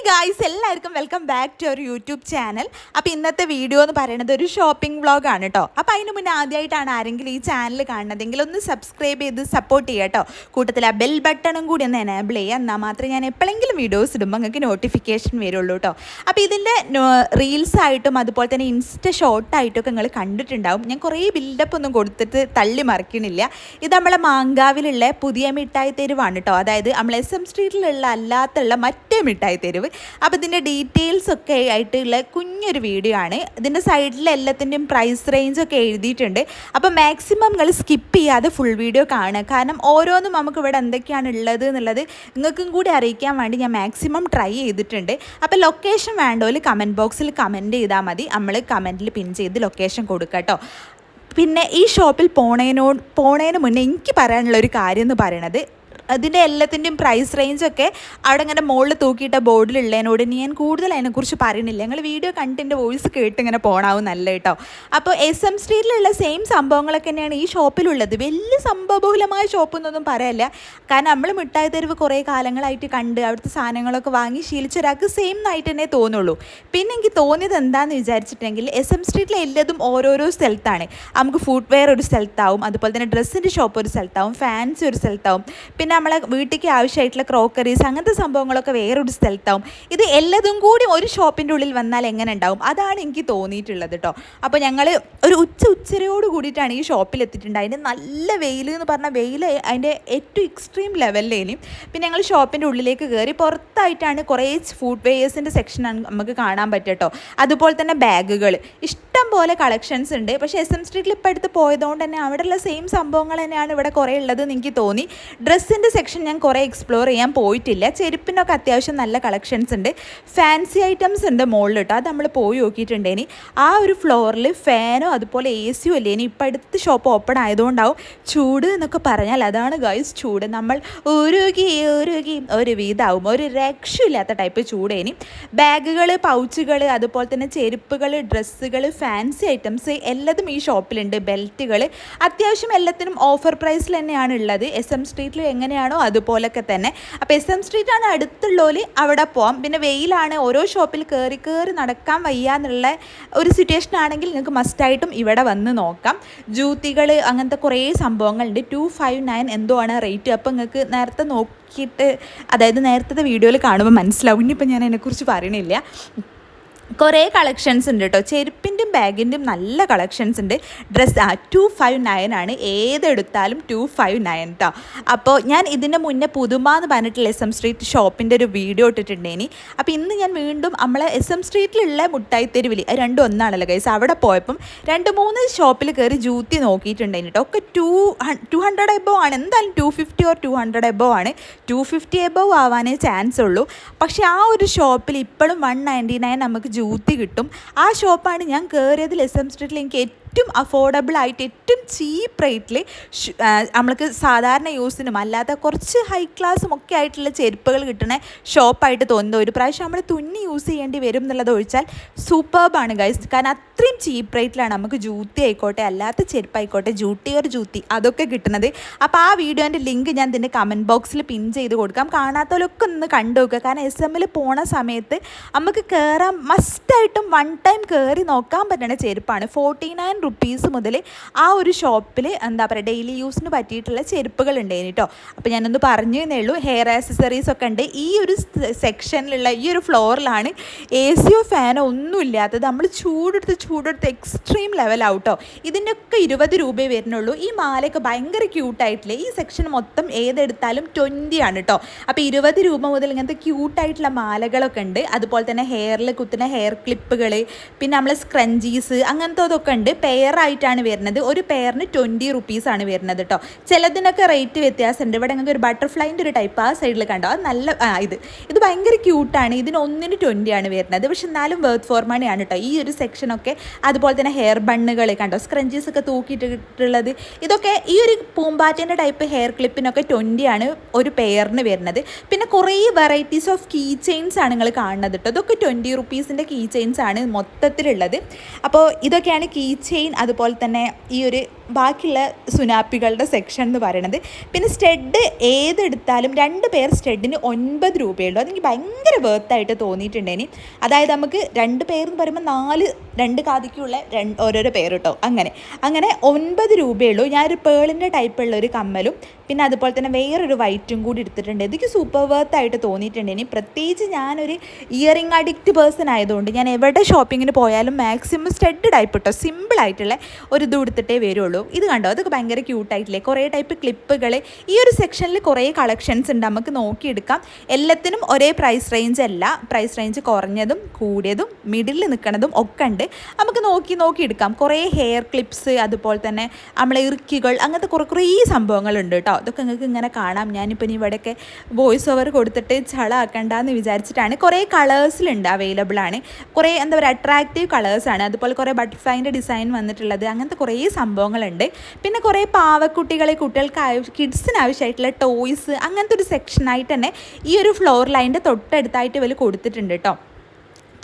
Guys എല്ലാവർക്കും welcome back to our YouTube channel. അപ്പോൾ ഇന്നത്തെ വീഡിയോ എന്ന് പറയുന്നത് ഒരു ഷോപ്പിംഗ് വ്ളോഗാണ് കേട്ടോ. അപ്പോൾ അതിന് മുന്നേ ആദ്യമായിട്ടാണ് ആരെങ്കിലും ഈ ചാനൽ കാണുന്നതെങ്കിൽ ഒന്ന് സബ്സ്ക്രൈബ് ചെയ്ത് സപ്പോർട്ട് ചെയ്യുക കേട്ടോ. കൂട്ടത്തിൽ ആ ബെൽ ബട്ടണും കൂടി ഒന്ന് എനേബിൾ ചെയ്യുക, എന്നാൽ മാത്രമേ ഞാൻ എപ്പോഴെങ്കിലും വീഡിയോസ് ഇടുമ്പോൾ നിങ്ങൾക്ക് നോട്ടിഫിക്കേഷൻ വരുള്ളൂ കേട്ടോ. അപ്പോൾ ഇതിൻ്റെ റീൽസായിട്ടും അതുപോലെ തന്നെ ഇൻസ്റ്റ ഷോർട്ടായിട്ടൊക്കെ നിങ്ങൾ കണ്ടിട്ടുണ്ടാവും. ഞാൻ കുറേ ബിൽഡപ്പ് ഒന്നും കൊടുത്തിട്ട് തള്ളി മറിക്കണില്ല. ഇത് നമ്മളെ മാങ്കാവിലുള്ള പുതിയ മിഠായി തെരുവാണ് കേട്ടോ. അതായത് നമ്മൾ SM സ്ട്രീറ്റിലുള്ള അല്ലാത്തുള്ള മറ്റേ മിഠായി തെരുവ്. അപ്പോൾ ഇതിൻ്റെ ഡീറ്റെയിൽസ് ഒക്കെ ആയിട്ടുള്ള കുഞ്ഞൊരു വീഡിയോ ആണ്. ഇതിൻ്റെ സൈഡിൽ എല്ലാത്തിൻ്റെയും പ്രൈസ് റേഞ്ചൊക്കെ എഴുതിയിട്ടുണ്ട്. അപ്പോൾ മാക്സിമം നിങ്ങൾ സ്കിപ്പ് ചെയ്യാതെ ഫുൾ വീഡിയോ കാണുക. കാരണം ഓരോന്നും നമുക്ക് ഇവിടെ എന്തൊക്കെയാണ് ഉള്ളത് എന്നുള്ളത് നിങ്ങൾക്കും കൂടി അറിയിക്കാൻ വേണ്ടി ഞാൻ മാക്സിമം ട്രൈ ചെയ്തിട്ടുണ്ട്. അപ്പോൾ ലൊക്കേഷൻ വേണ്ടോല് കമൻറ്റ് ബോക്സിൽ കമൻറ്റ് ചെയ്താൽ മതി. നമ്മൾ കമൻറ്റിൽ പിൻ ചെയ്ത് ലൊക്കേഷൻ കൊടുക്കുക കേട്ടോ. പിന്നെ ഈ ഷോപ്പിൽ പോണതിന് മുന്നേ എനിക്ക് പറയാനുള്ളൊരു കാര്യം എന്ന് പറയണത്, അതിൻ്റെ എല്ലാത്തിൻ്റെയും പ്രൈസ് റേഞ്ചൊക്കെ അവിടെ ഇങ്ങനെ മുകളിൽ തൂക്കിയിട്ട ബോർഡിലുള്ളതിനോട് ഞാൻ കൂടുതൽ അതിനെക്കുറിച്ച് പറയണില്ല. ഞങ്ങൾ വീഡിയോ കണ്ടിൻ്റെ വോയിസ് കേട്ട് ഇങ്ങനെ പോകണാവും നല്ല കേട്ടോ. അപ്പോൾ SM സ്ട്രീറ്റിലുള്ള സെയിം സംഭവങ്ങളൊക്കെ തന്നെയാണ് ഈ ഷോപ്പിലുള്ളത്. വലിയ സംഭവബഹുലമായ ഷോപ്പൊന്നൊന്നും പറയല്ല. കാരണം നമ്മൾ മിഠായി തെരുവ് കുറേ കാലങ്ങളായിട്ട് കണ്ട് അവിടുത്തെ സാധനങ്ങളൊക്കെ വാങ്ങി ശീലിച്ച ഒരാൾക്ക് സെയിം ആയിട്ട് തന്നെ തോന്നുള്ളൂ. പിന്നെ എനിക്ക് തോന്നിയത് എന്താണെന്ന് വിചാരിച്ചിട്ടുണ്ടെങ്കിൽ SM സ്ട്രീറ്റിലെ എല്ലാതും ഓരോരോ സ്ഥലത്താണ്. നമുക്ക് ഫുഡ് വെയർ ഒരു സ്ഥലത്താവും, അതുപോലെ തന്നെ ഡ്രസ്സിൻ്റെ ഷോപ്പ് ഒരു സ്ഥലത്താവും, ഫാൻസി ഒരു സ്ഥലത്താവും, പിന്നെ നമ്മളെ വീട്ടിലേക്ക് ആവശ്യമായിട്ടുള്ള ക്രോക്കറീസ് അങ്ങനത്തെ സംഭവങ്ങളൊക്കെ വേറൊരു സ്ഥലത്താവും. ഇത് എല്ലാതും കൂടി ഒരു ഷോപ്പിൻ്റെ ഉള്ളിൽ വന്നാൽ എങ്ങനെ ഉണ്ടാവും, അതാണ് എനിക്ക് തോന്നിയിട്ടുള്ളത് കേട്ടോ. അപ്പോൾ ഞങ്ങൾ ഒരു ഉച്ചയോട് കൂടിയിട്ടാണ് ഈ ഷോപ്പിൽ എത്തിയിട്ടുണ്ട്. അതിൻ്റെ നല്ല വെയിൽ എന്ന് പറഞ്ഞാൽ വെയിൽ അതിൻ്റെ ഏറ്റവും എക്സ്ട്രീം ലെവലിലേനും. പിന്നെ ഞങ്ങൾ ഷോപ്പിൻ്റെ ഉള്ളിലേക്ക് കയറി പുറത്തായിട്ടാണ് കുറേ ഫുഡ് വെയേഴ്സിൻ്റെ സെക്ഷനാണ് നമുക്ക് കാണാൻ പറ്റുക കേട്ടോ. അതുപോലെ തന്നെ ബാഗുകൾ ഇഷ്ടം പോലെ കളക്ഷൻസ് ഉണ്ട്. പക്ഷേ SM സ്ട്രീറ്റിൽ ഇപ്പോൾ അടുത്ത് പോയതുകൊണ്ട് തന്നെ അവിടെയുള്ള സെയിം സംഭവങ്ങൾ തന്നെയാണ് ഇവിടെ കുറേ ഉള്ളതെന്ന് എനിക്ക് തോന്നി. ഡ്രസ്സിൻ്റെ സെക്ഷൻ ഞാൻ കുറേ എക്സ്പ്ലോർ ചെയ്യാൻ പോയിട്ടില്ല. ചെരുപ്പിനൊക്കെ അത്യാവശ്യം നല്ല കളക്ഷൻസ് ഉണ്ട്. ഫാൻസി ഐറ്റംസ് ഉണ്ട് മുകളിൽ കേട്ടോ. അത് നമ്മൾ പോയി നോക്കിയിട്ടുണ്ടേനി. ആ ഒരു ഫ്ലോറിൽ ഫാനോ അതുപോലെ AC അല്ലേ. ഇനി ഇപ്പം അടുത്ത് ഷോപ്പ് ഓപ്പൺ ആയതുകൊണ്ടാവും ചൂട് എന്നൊക്കെ പറഞ്ഞാൽ അതാണ് ഗൈസ് ചൂട്. നമ്മൾ ഉരുകി ഒരു വീതാവും, ഒരു രക്ഷയില്ലാത്ത ടൈപ്പ് ചൂടേനി. ബാഗുകൾ, പൗച്ചുകൾ, അതുപോലെ തന്നെ ചെരുപ്പുകൾ, ഡ്രസ്സുകൾ, ഫാൻസി ഐറ്റംസ് എല്ലാതും ഈ ഷോപ്പിലുണ്ട്. ബെൽറ്റുകൾ അത്യാവശ്യം എല്ലാത്തിനും ഓഫർ പ്രൈസിൽ തന്നെയാണ് ഉള്ളത്. SM സ്ട്രീറ്റിൽ എങ്ങനെയാണോ അതുപോലൊക്കെ തന്നെ. അപ്പോൾ SM സ്ട്രീറ്റാണ് അടുത്തുള്ളവർ അവിടെ പോകാം. പിന്നെ വെയിലാണ്, ഓരോ ഷോപ്പിൽ കയറി നടക്കാൻ വയ്യ എന്നുള്ള ഒരു സിറ്റുവേഷൻ ആണെങ്കിൽ നിങ്ങൾക്ക് മസ്റ്റായിട്ടും ഇവിടെ വന്ന് നോക്കാം. ജൂത്തികൾ അങ്ങനത്തെ കുറേ സംഭവങ്ങളുണ്ട്. 259 എന്തോ ആണ് റേറ്റ്. അപ്പോൾ നിങ്ങൾക്ക് നേരത്തെ നോക്കിയിട്ട്, അതായത് നേരത്തെ വീഡിയോയിൽ കാണുമ്പോൾ മനസ്സിലാവും. ഇനിയിപ്പോൾ ഞാൻ അതിനെക്കുറിച്ച് പറയണില്ല. കുറേ കളക്ഷൻസ് ഉണ്ട് കേട്ടോ. ചെരുപ്പിൻ്റെയും ബാഗിൻ്റെയും നല്ല കളക്ഷൻസ് ഉണ്ട്. ഡ്രസ്സ് 259 ആണ്. ഏതെടുത്താലും 259 കേട്ടോ. അപ്പോൾ ഞാൻ ഇതിൻ്റെ മുന്നേ പുതുമ എന്ന് പറഞ്ഞിട്ടുള്ള SM സ്ട്രീറ്റ് ഷോപ്പിൻ്റെ ഒരു വീഡിയോ ഇട്ടിട്ടുണ്ടേനി. അപ്പോൾ ഇന്ന് ഞാൻ വീണ്ടും നമ്മളെ SM സ്ട്രീറ്റിലുള്ള മുട്ടായി തെരുവിൽ രണ്ടും ഒന്നാണല്ലോ ഗൈസ്. അവിടെ പോയപ്പം 2-3 ഷോപ്പിൽ കയറി ജൂത്തി നോക്കിയിട്ടുണ്ടേനി കേട്ടോ. ഒക്കെ 200 എബോവ് ആണ്. എന്തായാലും 250 or 200 എബോവ് ആണ്. 250 എബോവ് ആവാനേ ചാൻസ് ഉള്ളൂ. പക്ഷേ ആ ഒരു ഷോപ്പിൽ ഇപ്പോഴും 199 നമുക്ക് ജൂത്തി കിട്ടും. ആ ഷോപ്പാണ് ഞാൻ കയറിയതിൽ SM സ്ട്രീറ്റിൽ എനിക്ക് ഏറ്റവും അഫോർഡബിൾ ആയിട്ട് ഏറ്റവും ചീപ്പ് റേറ്റിൽ നമ്മൾക്ക് സാധാരണ യൂസിനും അല്ലാതെ കുറച്ച് ഹൈ ക്ലാസ്സും ഒക്കെ ആയിട്ടുള്ള ചെരുപ്പുകൾ കിട്ടുന്ന ഷോപ്പായിട്ട് തോന്നുന്നത്. ഒരു പ്രാവശ്യം നമ്മൾ തുന്നി യൂസ് ചെയ്യേണ്ടി വരും എന്നുള്ളത് ഒഴിച്ചാൽ സൂപ്പർബാണ് ഗൈസ്. കാരണം അത്രയും ചീപ്പ് റേറ്റിലാണ് നമുക്ക് ജൂത്തി ആയിക്കോട്ടെ അല്ലാത്ത ചെരുപ്പായിക്കോട്ടെ ജൂത്തി അതൊക്കെ കിട്ടുന്നത്. അപ്പോൾ ആ വീഡിയോൻ്റെ ലിങ്ക് ഞാൻ ഇതിൻ്റെ കമൻറ്റ് ബോക്സിൽ പിൻ ചെയ്ത് കൊടുക്കാം. കാണാത്തവരൊക്കെ ഒന്ന് കണ്ടു നോക്കുക. കാരണം SM പോണ സമയത്ത് നമുക്ക് കയറാൻ മസ്റ്റായിട്ടും വൺ ടൈം കയറി നോക്കാൻ പറ്റുന്ന ചെരുപ്പാണ്. 49 റുപ്പീസ് മുതൽ ആ ഒരു ഷോപ്പിൽ എന്താ പറയുക ഡെയിലി യൂസിന് പറ്റിയിട്ടുള്ള ചെരുപ്പുകൾ ഉണ്ടായിരുന്നു കേട്ടോ. അപ്പോൾ ഞാനൊന്ന് പറഞ്ഞു എന്നേ ഉള്ളൂ. ഹെയർ ആക്സസറീസ് ഒക്കെ ഉണ്ട്. ഈ ഒരു സെക്ഷനിലുള്ള ഈ ഒരു ഫ്ലോറിലാണ് AC ഫാനോ ഒന്നും ഇല്ലാത്തത്. നമ്മൾ ചൂടെടുത്ത് എക്സ്ട്രീം ലെവലാവും കേട്ടോ. ഇതിൻ്റെയൊക്കെ 20 രൂപയെ വരുന്നുള്ളൂ. ഈ മാലയൊക്കെ ഭയങ്കര ക്യൂട്ടായിട്ടില്ലേ. ഈ സെക്ഷൻ മൊത്തം ഏതെടുത്താലും 20 ആണ് കേട്ടോ. അപ്പോൾ 20 രൂപ മുതൽ ഇങ്ങനത്തെ ക്യൂട്ടായിട്ടുള്ള മാലകളൊക്കെ ഉണ്ട്. അതുപോലെ തന്നെ ഹെയറിൽ കുത്തുന്ന ഹെയർ ക്ലിപ്പുകൾ, പിന്നെ നമ്മൾ സ്ക്രഞ്ചീസ് അങ്ങനത്തതൊക്കെ ഉണ്ട്. പെയറായിട്ടാണ് വരുന്നത്. ഒരു പെയറിന് 20 റുപ്പീസാണ് വരുന്നത് കേട്ടോ. ചിലതിനൊക്കെ റേറ്റ് വ്യത്യാസമുണ്ട്. ഇവിടെ നിങ്ങൾക്ക് ഒരു ബട്ടർഫ്ലൈൻ്റെ ഒരു ടൈപ്പ് ആ സൈഡിൽ കണ്ടോ, അത് നല്ല ഇത് ഭയങ്കര ക്യൂട്ടാണ്. ഇതിന് ഒന്നിന് 20 ആണ് വരുന്നത്. പക്ഷെ എന്നാലും വർത്ത് ഫോർ മണി ആണ് കേട്ടോ ഈ ഒരു സെക്ഷനൊക്കെ. അതുപോലെ തന്നെ ഹെയർ ബണ്ണുകൾ കണ്ടോ, സ്ക്രഞ്ചീസ് ഒക്കെ തൂക്കിയിട്ടുള്ളത്. ഇതൊക്കെ ഈ ഒരു പൂമ്പാറ്റേൻ്റെ ടൈപ്പ് ഹെയർ ക്ലിപ്പിനൊക്കെ 20 ആണ് ഒരു പെയറിന് വരുന്നത്. പിന്നെ കുറേ വെറൈറ്റീസ് ഓഫ് കീ ചെയിൻസ് ആണ് നിങ്ങൾ കാണുന്നത് കേട്ടോ. ഇതൊക്കെ 20 റുപ്പീസിൻ്റെ കീ ചെയിൻസ് ആണ് മൊത്തത്തിലുള്ളത്. അപ്പോൾ ഇതൊക്കെയാണ് കീ ചെയിൻ. അതുപോലെ തന്നെ ഈ ഒരു ബാക്കിയുള്ള സുനാപ്പികളുടെ സെക്ഷൻ എന്ന് പറയുന്നത്. പിന്നെ സ്റ്റഡ് ഏതെടുത്താലും 2 പെയർ സ്റ്റഡിന് 9 രൂപയുള്ളൂ. അതെനിക്ക് ഭയങ്കര വേർത്തായിട്ട് തോന്നിയിട്ടുണ്ടേനി. അതായത് നമുക്ക് 2 പെയർ എന്ന് പറയുമ്പോൾ 2 കാതിക്കുള്ള ഓരോരോ പെയർ കേട്ടോ. അങ്ങനെ 9 രൂപയുള്ളൂ. ഞാനൊരു പേളിൻ്റെ ടൈപ്പുള്ള ഒരു കമ്മലും പിന്നെ അതുപോലെ തന്നെ വേറൊരു വൈറ്റും കൂടി എടുത്തിട്ടുണ്ട്. ഇതൊക്കെ സൂപ്പർ വേർത്തായിട്ട് തോന്നിയിട്ടുണ്ടേനി. പ്രത്യേകിച്ച് ഞാനൊരു ഇയറിംഗ് അഡിക്റ്റ് പേഴ്സൺ ആയതുകൊണ്ട് ഞാൻ എവിടെ ഷോപ്പിങ്ങിന് പോയാലും മാക്സിമം സ്റ്റഡ് ടൈപ്പ് കേട്ടോ, സിമ്പിളായിട്ടുള്ള ഒരു ഇത് എടുത്തിട്ടേ വരുള്ളൂ. ഇത് കണ്ടോ, അതൊക്കെ ഭയങ്കര ക്യൂട്ടായിട്ടില്ലേ, കുറേ ടൈപ്പ് ക്ലിപ്പുകൾ. ഈ ഒരു സെക്ഷനിൽ കുറേ കളക്ഷൻസ് ഉണ്ട്, നമുക്ക് നോക്കിയെടുക്കാം. എല്ലാത്തിനും ഒരേ പ്രൈസ് റേഞ്ച് അല്ല, പ്രൈസ് റേഞ്ച് കുറഞ്ഞതും കൂടിയതും മിഡിലിൽ നിൽക്കുന്നതും ഒക്കെ ഉണ്ട്. നമുക്ക് നോക്കി എടുക്കാം. കുറേ ഹെയർ ക്ലിപ്സ്, അതുപോലെ തന്നെ നമ്മളെ ഇറുക്കികൾ, അങ്ങനത്തെ കുറേ സംഭവങ്ങളുണ്ട് കേട്ടോ. അതൊക്കെ നിങ്ങൾക്ക് ഇങ്ങനെ കാണാം. ഞാനിപ്പോൾ ഇവിടെയൊക്കെ വോയിസ് ഓവർ കൊടുത്തിട്ട് ചളാക്കണ്ടെന്ന് വിചാരിച്ചിട്ടാണ്. കുറേ കളേഴ്സിലുണ്ട്, അവൈലബിൾ ആണ്. കുറേ എന്താ പറയുക, അട്രാക്റ്റീവ് കളേഴ്സാണ്. അതുപോലെ കുറേ ബട്ടർഫ്ലൈൻ്റെ ഡിസൈൻ വന്നിട്ടുള്ളത്, അങ്ങനത്തെ കുറേ സംഭവങ്ങളുണ്ട്. പിന്നെ കുറേ പാവക്കുട്ടികളെ, കുട്ടികൾക്ക് കിഡ്സിന് ആവശ്യമായിട്ടുള്ള ടോയ്സ്, അങ്ങനത്തെ ഒരു സെക്ഷനായിട്ട് തന്നെ ഈ ഒരു ഫ്ലോർ ലൈൻ്റെ തൊട്ടടുത്തായിട്ട് ഇവർ കൊടുത്തിട്ടുണ്ട് കേട്ടോ.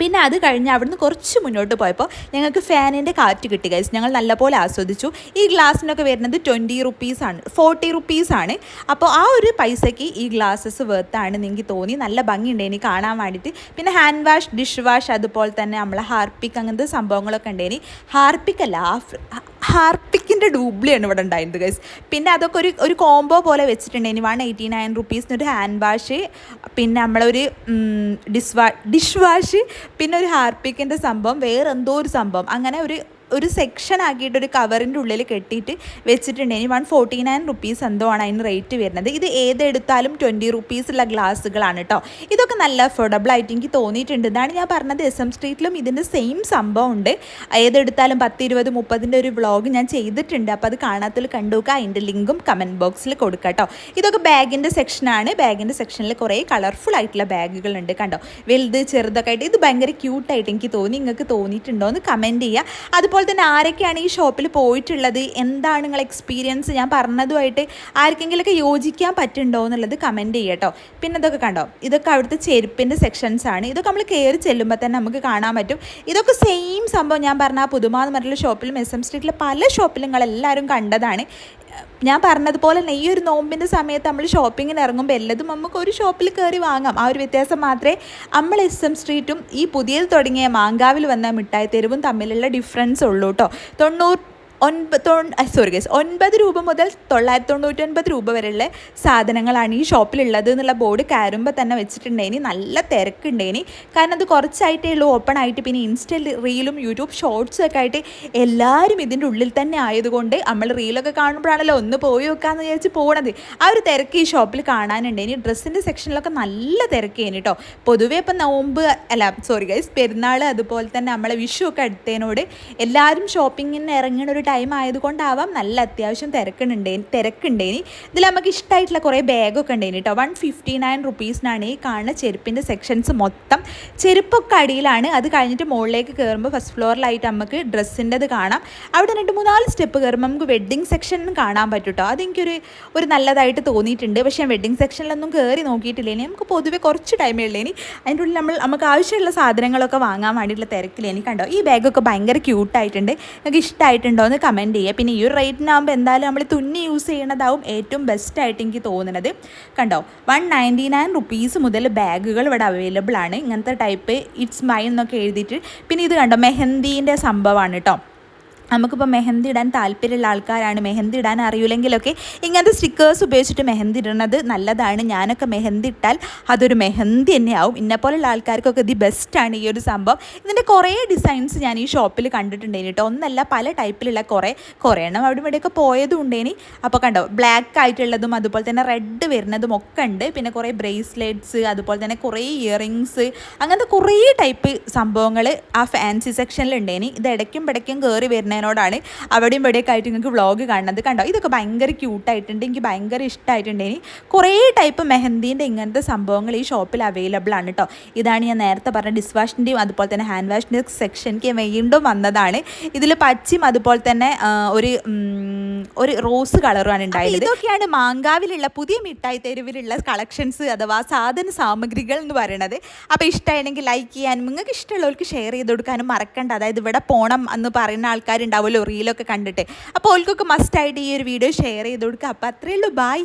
പിന്നെ അത് കഴിഞ്ഞ് അവിടുന്ന് കുറച്ച് മുന്നോട്ട് പോയപ്പോൾ ഞങ്ങൾക്ക് ഫാനിൻ്റെ കാറ്റ് കിട്ടി ഗൈസ്. ഞങ്ങൾ നല്ലപോലെ ആസ്വദിച്ചു. ഈ ഗ്ലാസ്സിനൊക്കെ വരുന്നത് 20 റുപ്പീസാണ്, 40 റുപ്പീസാണ്. അപ്പോൾ ആ ഒരു പൈസയ്ക്ക് ഈ ഗ്ലാസ്സസ് വെർത്താണെന്ന് എനിക്ക് തോന്നി. നല്ല ഭംഗിയുണ്ട് എനിക്ക് കാണാൻ വേണ്ടിയിട്ട്. പിന്നെ ഹാൻഡ് വാഷ്, ഡിഷ് വാഷ്, അതുപോലെ തന്നെ നമ്മളെ ഹാർപ്പിക്, അങ്ങനത്തെ സംഭവങ്ങളൊക്കെ ഉണ്ടേനി. ഹാർപ്പിക്കിൻ്റെ ഡൂബ്ലിയാണ് ഇവിടെ ഉണ്ടായിരുന്നത് ഗൈസ്. പിന്നെ അതൊക്കെ ഒരു കോംബോ പോലെ വെച്ചിട്ടുണ്ടായിരുന്നു. 189 റുപ്പീസിന് ഒരു ഹാൻഡ് വാഷ്, പിന്നെ നമ്മളൊരു ഡിഷ് വാഷ്, പിന്നെ ഒരു ഹാർപ്പിക്കിൻ്റെ സംഭവം, വേറെ എന്തോ ഒരു സംഭവം, അങ്ങനെ ഒരു സെക്ഷൻ ആക്കിയിട്ട് ഒരു കവറിൻ്റെ ഉള്ളിൽ കെട്ടിയിട്ട് വെച്ചിട്ടുണ്ടെങ്കിൽ 149 റുപ്പീസ് എന്തോ ആണ് അതിന് റേറ്റ് വരുന്നത്. ഇത് ഏതെടുത്താലും 20 റുപ്പീസുള്ള ഗ്ലാസ്സുകളാണ് കേട്ടോ. ഇതൊക്കെ നല്ല അഫോർഡബിൾ ആയിട്ട് എനിക്ക് തോന്നിയിട്ടുണ്ട്. ഇതാണ് ഞാൻ പറഞ്ഞത്, SM സ്ട്രീറ്റിലും ഇതിൻ്റെ സെയിം സംഭവം ഉണ്ട്. ഏതെടുത്താലും 10, 20, 30ൻ്റെ ഒരു വ്ളോഗ് ഞാൻ ചെയ്തിട്ടുണ്ട്. അപ്പോൾ അത് കാണാത്തതിൽ കണ്ടുനോക്കുക. അതിൻ്റെ ലിങ്കും കമൻറ്റ് ബോക്സിൽ കൊടുക്കുക കേട്ടോ. ഇതൊക്കെ ബാഗിൻ്റെ സെക്ഷനാണ്. ബാഗിൻ്റെ സെക്ഷനിൽ കുറേ കളർഫുൾ ആയിട്ടുള്ള ബാഗുകളുണ്ട് കണ്ടോ, വലുത് ചെറുതൊക്കെ ആയിട്ട്. ഇത് ഭയങ്കര ക്യൂട്ടായിട്ട് എനിക്ക് തോന്നി. നിങ്ങൾക്ക് തോന്നിയിട്ടുണ്ടോ എന്ന് കമൻറ്റ് ചെയ്യുക. അതുപോലെ തന്നെ ആരൊക്കെയാണ് ഈ ഷോപ്പിൽ പോയിട്ടുള്ളത്, എന്താണ് നിങ്ങളുടെ എക്സ്പീരിയൻസ്, ഞാൻ പറഞ്ഞതുമായിട്ട് ആർക്കെങ്കിലുമൊക്കെ യോജിക്കാൻ പറ്റുന്നുണ്ടോ എന്നുള്ളത് കമൻറ്റ് ചെയ്യുക കേട്ടോ. പിന്നെ ഇതൊക്കെ കണ്ടോ, ഇതൊക്കെ അവിടുത്തെ ചെരുപ്പിൻ്റെ സെക്ഷൻസ് ആണ്. ഇതൊക്കെ നമ്മൾ കയറി ചെല്ലുമ്പോൾ തന്നെ നമുക്ക് കാണാൻ പറ്റും. ഇതൊക്കെ സെയിം സംഭവം ഞാൻ പറഞ്ഞ ആ പുതുമ എന്ന് പറഞ്ഞുള്ള ഷോപ്പിലും SM സ്ട്രീറ്റിലെ പല ഷോപ്പിലും നിങ്ങളെല്ലാവരും കണ്ടതാണ്. ഞാൻ പറഞ്ഞതുപോലെ തന്നെ ഈ ഒരു നോമ്പിൻ്റെ സമയത്ത് നമ്മൾ ഷോപ്പിങ്ങിന് ഇറങ്ങുമ്പോൾ എല്ലാതും നമുക്ക് ഒരു ഷോപ്പിൽ കയറി വാങ്ങാം. ആ ഒരു വ്യത്യാസം മാത്രമേ നമ്മൾ SM സ്ട്രീറ്റും ഈ പുതിയത് തുടങ്ങിയ മാങ്കാവിൽ വന്ന മിഠായി തെരുവും തമ്മിലുള്ള ഡിഫറൻസ് ഉള്ളൂ കേട്ടോ. 9 രൂപ മുതൽ 999 രൂപ വരെയുള്ള സാധനങ്ങളാണ് ഈ ഷോപ്പിലുള്ളത് എന്നുള്ള ബോർഡ് കയറുമ്പോൾ തന്നെ വെച്ചിട്ടുണ്ടേനി. നല്ല തിരക്കുണ്ടേനി, കാരണം അത് കുറച്ചായിട്ടേ ഉള്ളൂ ഓപ്പൺ ആയിട്ട്. പിന്നെ ഇൻസ്റ്റ റീലും യൂട്യൂബ് ഷോർട്സും ഒക്കെ ആയിട്ട് എല്ലാവരും ഇതിൻ്റെ ഉള്ളിൽ തന്നെ ആയതുകൊണ്ട് നമ്മൾ റീലൊക്കെ കാണുമ്പോഴാണല്ലോ ഒന്ന് പോയി വെക്കാമെന്ന് വിചാരിച്ച് പോകണത്. ആ ഒരു തിരക്ക് ഈ ഷോപ്പിൽ കാണാനുണ്ടേനി. ഡ്രസ്സിൻ്റെ സെക്ഷനിലൊക്കെ നല്ല തിരക്കേനി കേട്ടോ. പൊതുവേ ഇപ്പം പെരുന്നാൾ, അതുപോലെ തന്നെ നമ്മളെ വിഷു ഒക്കെ അടുത്തതിനോട് എല്ലാവരും ഷോപ്പിങ്ങിന് ഇറങ്ങുന്ന ഒരു ടൈം ആയതുകൊണ്ടാവാം നല്ല അത്യാവശ്യം തിരക്കുണ്ടേനി. ഇതിൽ നമുക്ക് ഇഷ്ടമായിട്ടുള്ള കുറേ ബാഗൊക്കെ ഉണ്ടേനി കേട്ടോ. 159 റുപ്പീസിനാണ് ഈ കാണുന്ന ചെരുപ്പിൻ്റെ സെക്ഷൻസ് മൊത്തം. ചെരുപ്പൊക്കെ അടിയിലാണ്. അത് കഴിഞ്ഞിട്ട് മുകളിലേക്ക് കയറുമ്പോൾ ഫസ്റ്റ് ഫ്ലോറിലായിട്ട് നമുക്ക് ഡ്രസ്സിൻ്റെത് കാണാം. അവിടെ 2-3-4 സ്റ്റെപ്പ് കയറുമ്പോൾ നമുക്ക് വെഡ്ഡിങ് സെക്ഷനും കാണാൻ പറ്റും കേട്ടോ. അതെനിക്കൊരു നല്ലതായിട്ട് തോന്നിയിട്ടുണ്ട്. പക്ഷേ വെഡ്ഡിങ് സെക്ഷനിലൊന്നും കയറി നോക്കിയിട്ടില്ലേനി. നമുക്ക് പൊതുവെ കുറച്ച് ടൈമേ ഉള്ളേനി. അതിൻ്റെ ഉള്ളിൽ നമുക്ക് ആവശ്യമുള്ള സാധനങ്ങളൊക്കെ വാങ്ങാൻ വേണ്ടിയിട്ടുള്ള തിരക്കിലേനി. കണ്ടോ, ഈ ബാഗൊക്കെ ഭയങ്കര ക്യൂട്ടായിട്ടുണ്ട്. നിങ്ങൾക്ക് ഇഷ്ടമായിട്ടുണ്ടോ എന്ന് കമൻറ്റ് ചെയ്യുക. പിന്നെ ഈ ഒരു റേറ്റിനാകുമ്പോൾ എന്തായാലും നമ്മൾ തുന്നി യൂസ് ചെയ്യണതാവും ഏറ്റവും ബെസ്റ്റായിട്ട് എനിക്ക് തോന്നുന്നത്. കണ്ടോ, 199 റുപ്പീസ് മുതൽ ബാഗുകൾ ഇവിടെ അവൈലബിൾ ആണ്. ഇങ്ങനത്തെ ടൈപ്പ് ഇറ്റ്സ് മൈൻ എന്നൊക്കെ എഴുതിയിട്ട്. പിന്നെ ഇത് കണ്ടോ, മെഹന്ദീൻ്റെ സംഭവമാണ് കേട്ടോ. നമുക്കിപ്പോൾ മെഹന്തി ഇടാൻ താല്പര്യമുള്ള ആൾക്കാരാണ്, മെഹന്തി ഇടാൻ അറിയില്ലെങ്കിലൊക്കെ ഇങ്ങനത്തെ സ്റ്റിക്കേഴ്സ് ഉപയോഗിച്ചിട്ട് മെഹന്തി ഇടുന്നത് നല്ലതാണ്. ഞാനൊക്കെ മെഹന്തി ഇട്ടാൽ അതൊരു മെഹന്തി തന്നെയാവും. ഇന്നെപ്പോലുള്ള ആൾക്കാർക്കൊക്കെ ഇത് ബെസ്റ്റാണ് ഈ ഒരു സംഭവം. ഇതിൻ്റെ കുറേ ഡിസൈൻസ് ഞാൻ ഈ ഷോപ്പിൽ കണ്ടിട്ടുണ്ടേനി കേട്ടോ. ഒന്നല്ല, പല ടൈപ്പിലുള്ള കുറേ എണ്ണം അവിടെ ഇവിടെയൊക്കെ പോയതും ഉണ്ടേനി. അപ്പോൾ കണ്ടോ, ബ്ലാക്ക് ആയിട്ടുള്ളതും അതുപോലെ തന്നെ റെഡ് വരുന്നതും ഒക്കെ ഉണ്ട്. പിന്നെ കുറേ ബ്രേസ്ലെറ്റ്സ്, അതുപോലെ തന്നെ കുറേ ഇയറിങ്സ്, അങ്ങനത്തെ കുറേ ടൈപ്പ് സംഭവങ്ങൾ ആ ഫാൻസി സെക്ഷനിൽ ഉണ്ടേനി. ഇത് ഇടയ്ക്കും കയറി വരുന്നതിനോടാണ് അവിടെയും ഇവിടെയൊക്കെ ആയിട്ട് നിങ്ങൾക്ക് വ്ളോഗ് കാണുന്നത്. കണ്ടോ, ഇതൊക്കെ ഭയങ്കര ക്യൂട്ടായിട്ടുണ്ട്, എനിക്ക് ഭയങ്കര ഇഷ്ടമായിട്ടുണ്ടേനി. കുറേ ടൈപ്പ് മെഹന്ദീൻ്റെ ഇങ്ങനത്തെ സംഭവങ്ങൾ ഈ ഷോപ്പിൽ അവൈലബിൾ ആണ് കേട്ടോ. ഇതാണ് ഞാൻ നേരത്തെ പറഞ്ഞ ഡിഷ് വാഷിൻ്റെയും അതുപോലെ തന്നെ ഹാൻഡ് വാഷിൻ്റെ സെക്ഷനിക്ക് വീണ്ടും വന്നതാണ്. ഇതിൽ പച്ചയും അതുപോലെ തന്നെ ഒരു റോസ് കളറുമാണ് ഉണ്ടായത്. ഇതൊക്കെയാണ് മാങ്കാവിലുള്ള പുതിയ മിഠായി തെരുവിലുള്ള കളക്ഷൻസ് അഥവാ സാധന സാമഗ്രികൾ എന്ന് പറയുന്നത്. അപ്പോൾ ഇഷ്ടമാണെങ്കിൽ ലൈക്ക് ചെയ്യാനും നിങ്ങൾക്ക് ഇഷ്ടമുള്ളവർക്ക് ഷെയർ ചെയ്ത് കൊടുക്കാനും മറക്കണ്ട. അതായത് ഇവിടെ പോകണം എന്ന് പറയുന്ന ആൾക്കാരുണ്ട്, ഉണ്ടാവുമല്ലോ റീലൊക്കെ കണ്ടിട്ട്. അപ്പോൾ ഓൾക്കൊക്കെ മസ്റ്റായിട്ട് ഈ ഒരു വീഡിയോ ഷെയർ ചെയ്ത് കൊടുക്കുക. അപ്പോൾ അത്രയേ ഉള്ളൂ. ബായ്.